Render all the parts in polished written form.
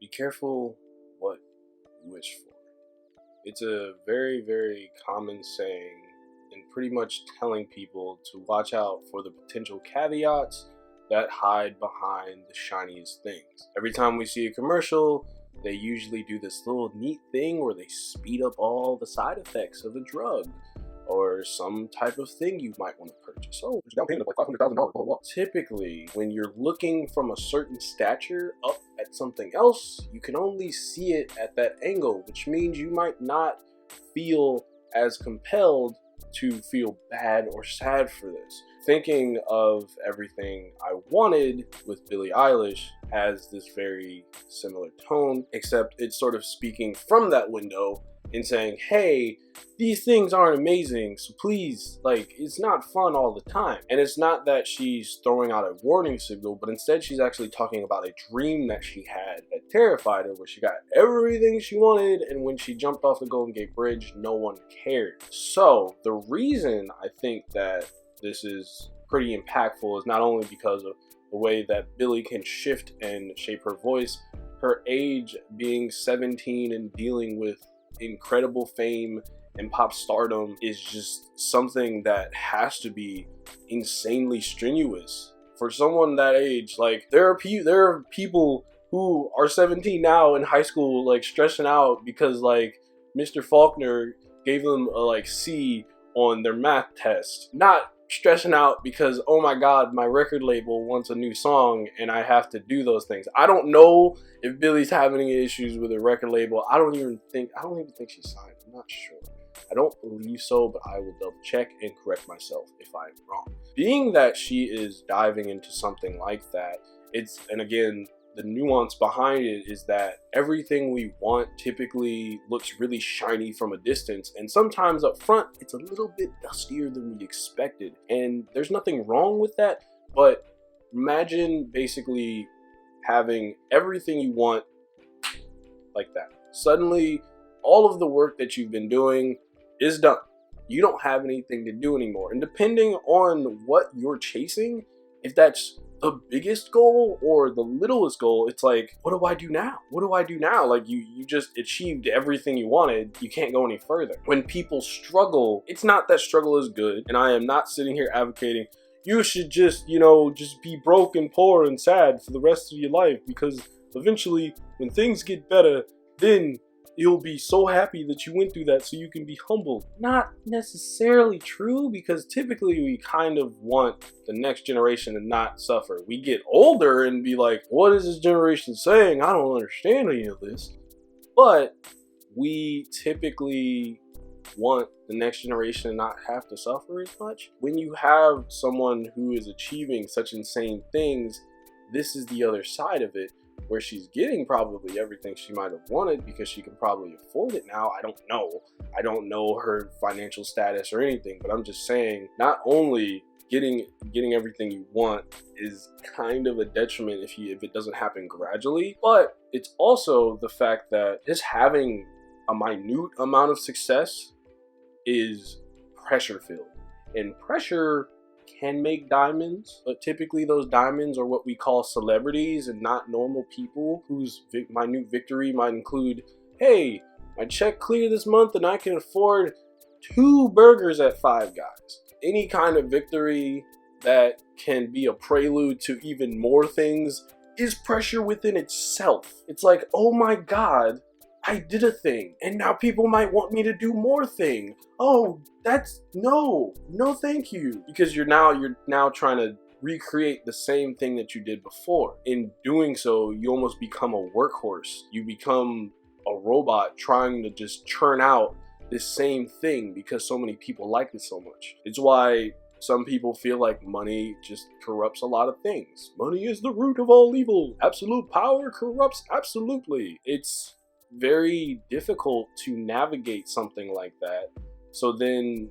Be careful what you wish for. It's a very, very common saying, and pretty much telling people to watch out for the potential caveats that hide behind the shiniest things. Every time we see a commercial, they usually do this little neat thing where they speed up all the side effects of a drug or some type of thing you might want to purchase. Oh, there's a down payment of like $500,000, blah, blah, blah. Typically, when you're looking from a certain stature up at something else, you can only see it at that angle, which means you might not feel as compelled to feel bad or sad for this. Thinking of Everything I Wanted with Billie Eilish has this very similar tone, except it's sort of speaking from that window and saying, hey, these things aren't amazing, so please, like, it's not fun all the time. And it's not that she's throwing out a warning signal, but instead she's actually talking about a dream that she had that terrified her, where she got everything she wanted, and when she jumped off the Golden Gate Bridge, no one cared. So the reason I think that this is pretty impactful is not only because of the way that Billie can shift and shape her voice, her age being 17 and dealing with incredible fame and pop stardom is just something that has to be insanely strenuous for someone that age. Like, there are people who are 17 now in high school, like, stressing out because like Mr. Faulkner gave them a like C on their math test, not stressing out because, oh my god, my record label wants a new song and I have to do those things. I don't know if Billie's having any issues with a record label. I don't even think she signed. I'm not sure. I don't believe so, but I will double check and correct myself if I'm wrong. Being that she is diving into something like that, and again, the nuance behind it is that everything we want typically looks really shiny from a distance, and sometimes up front it's a little bit dustier than we expected, and there's nothing wrong with that. But imagine basically having everything you want like that. Suddenly all of the work that you've been doing is done. You don't have anything to do anymore, and depending on what you're chasing, if that's the biggest goal or the littlest goal, it's like, what do I do now? What do I do now? Like, you just achieved everything you wanted. You can't go any further. When people struggle, it's not that struggle is good, and I am not sitting here advocating you should just, just be broke and poor and sad for the rest of your life, because eventually when things get better, then you'll be so happy that you went through that so you can be humbled. Not necessarily true, because typically we kind of want the next generation to not suffer. We get older and be like, what is this generation saying? I don't understand any of this. But we typically want the next generation to not have to suffer as much. When you have someone who is achieving such insane things, this is the other side of it, where she's getting probably everything she might have wanted because she can probably afford it now. I don't know. I don't know her financial status or anything, but I'm just saying, not only getting everything you want is kind of a detriment if it doesn't happen gradually, but it's also the fact that just having a minute amount of success is pressure filled, and pressure can make diamonds, but typically those diamonds are what we call celebrities and not normal people whose minute victory might include, hey, my check cleared this month and I can afford 2 burgers at Five Guys. Any kind of victory that can be a prelude to even more things is pressure within itself. It's like, oh my god, I did a thing, and now people might want me to do more thing. Oh, that's no thank you. Because you're now trying to recreate the same thing that you did before. In doing so, you almost become a workhorse. You become a robot trying to just churn out this same thing because so many people like it so much. It's why some people feel like money just corrupts a lot of things. Money is the root of all evil. Absolute power corrupts absolutely. It's very difficult to navigate something like that. So then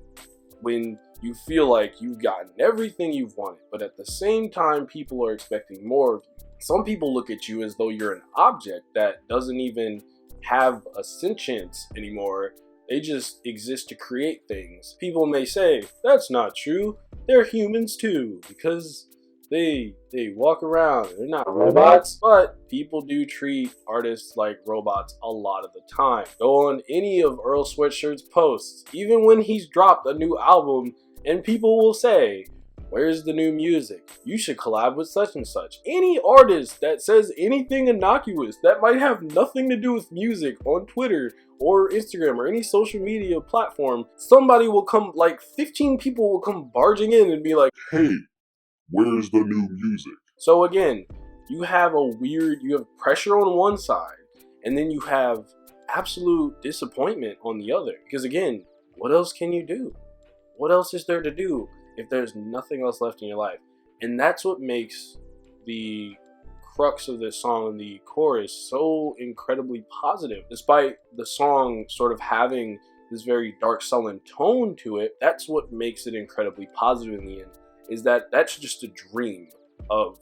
when you feel like you've gotten everything you've wanted, but at the same time people are expecting more of you, some people look at you as though you're an object that doesn't even have a sentience anymore. They just exist to create things. People may say, that's not true. They're humans too, because They walk around. They're not robots, but people do treat artists like robots a lot of the time. Go on any of Earl Sweatshirt's posts, even when he's dropped a new album, and people will say, "Where's the new music? You should collab with such and such." Any artist that says anything innocuous that might have nothing to do with music on Twitter or Instagram or any social media platform, somebody will come, like 15 people will come barging in and be like, "Hey, where's the new music?" So again, you have pressure on one side, and then you have absolute disappointment on the other. Because again, what else can you do? What else is there to do if there's nothing else left in your life? And that's what makes the crux of this song and the chorus so incredibly positive. Despite the song sort of having this very dark, sullen tone to it, that's what makes it incredibly positive in the end, is that that's just a dream of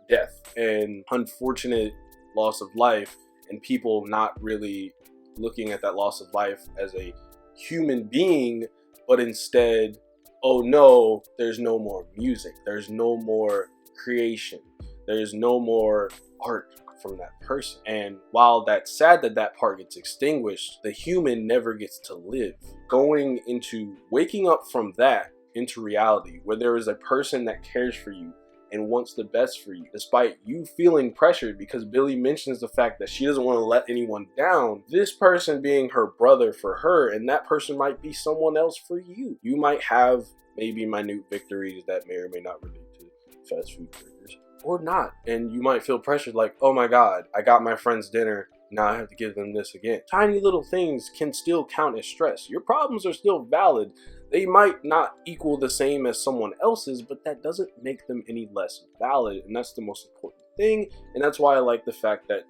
death and unfortunate loss of life, and people not really looking at that loss of life as a human being, but instead, oh no, there's no more music, there's no more creation, there's no more art from that person. And while that's sad that that part gets extinguished, the human never gets to live. Going into waking up from that into reality, where there is a person that cares for you and wants the best for you, despite you feeling pressured, because Billie mentions the fact that she doesn't want to let anyone down. This person being her brother for her, and that person might be someone else for you. You might have maybe minute victories that may or may not relate to fast food burgers, or not, and you might feel pressured like, oh my god, I got my friend's dinner, now I have to give them this again. Tiny little things can still count as stress. Your problems are still valid. They might not equal the same as someone else's, but that doesn't make them any less valid, and that's the most important thing. And that's why I like the fact that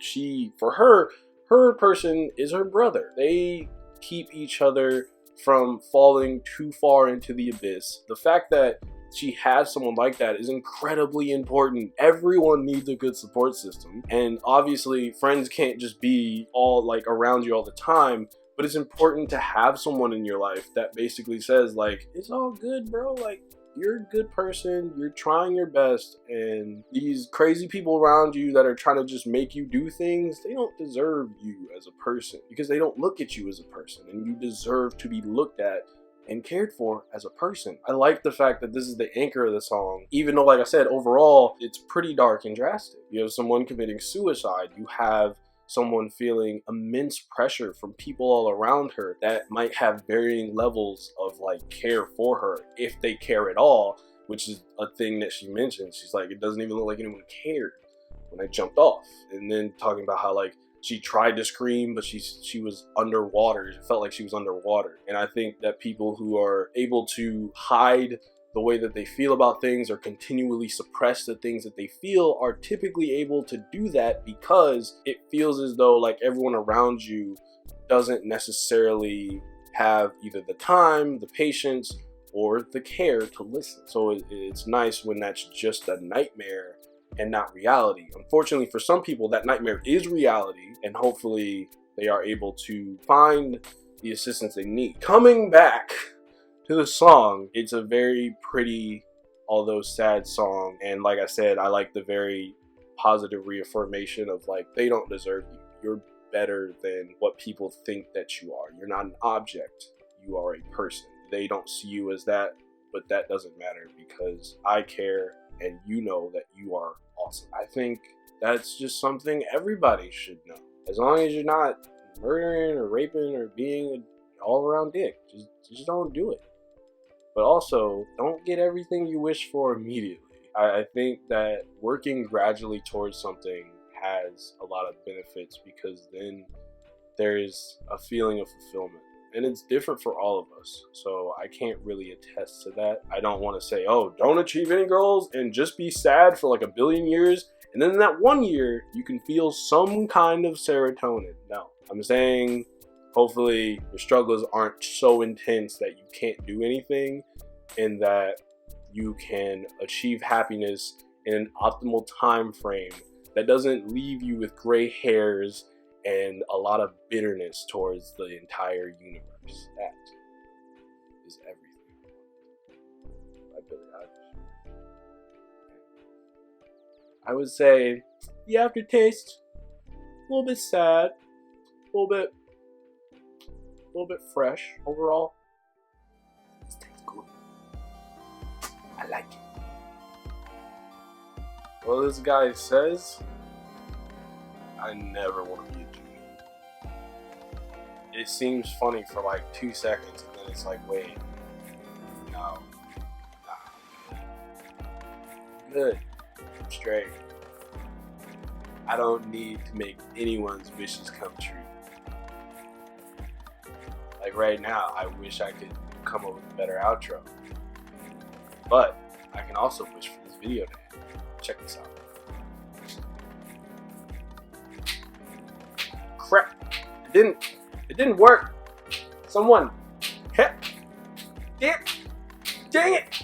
for her person is her brother. They keep each other from falling too far into the abyss. The fact that she has someone like that is incredibly important. Everyone needs a good support system, and obviously friends can't just be all like around you all the time, but it's important to have someone in your life that basically says like, it's all good, bro, like you're a good person, you're trying your best, and these crazy people around you that are trying to just make you do things, they don't deserve you as a person, because they don't look at you as a person, and you deserve to be looked at and cared for as a person. I like the fact that this is the anchor of the song, even though, like I said, overall it's pretty dark and drastic. You have someone committing suicide, you have someone feeling immense pressure from people all around her that might have varying levels of like care for her, if they care at all, which is a thing that she mentions. She's like, it doesn't even look like anyone cared when I jumped off. And then talking about how like she tried to scream, but she was underwater. It felt like she was underwater. And I think that people who are able to hide the way that they feel about things or continually suppress the things that they feel are typically able to do that because it feels as though like everyone around you doesn't necessarily have either the time, the patience, or the care to listen. So it's nice when that's just a nightmare and not reality. Unfortunately for some people, that nightmare is reality, and hopefully they are able to find the assistance they need. Coming back to the song, it's a very pretty, although sad song, and like I said, I like the very positive reaffirmation of like, they don't deserve you. You're better than what people think that you are. You're not an object. You are a person. They don't see you as that, but that doesn't matter because I care and you know that you are awesome. I think that's just something everybody should know. As long as you're not murdering or raping or being an all-around dick, just don't do it. But also, don't get everything you wish for immediately. I think that working gradually towards something has a lot of benefits, because then there is a feeling of fulfillment. And it's different for all of us. So I can't really attest to that. I don't want to say, oh, don't achieve any goals and just be sad for like a billion years, and then in that 1 year, you can feel some kind of serotonin. No, I'm saying hopefully your struggles aren't so intense that you can't do anything, and that you can achieve happiness in an optimal time frame that doesn't leave you with gray hairs and a lot of bitterness towards the entire universe. That is everything. By Billie Eilish. I would say the aftertaste, a little bit sad, a little bit fresh overall. This tastes good. I like it. Well, this guy says, I never want to be a junior. It seems funny for like 2 seconds, and then it's like, wait, no, nah, I'm good. I'm straight. I don't need to make anyone's wishes come true. Like right now, I wish I could come up with a better outro. But I can also wish for this video to end. Check this out. Crap. It didn't work. Someone. Dang it.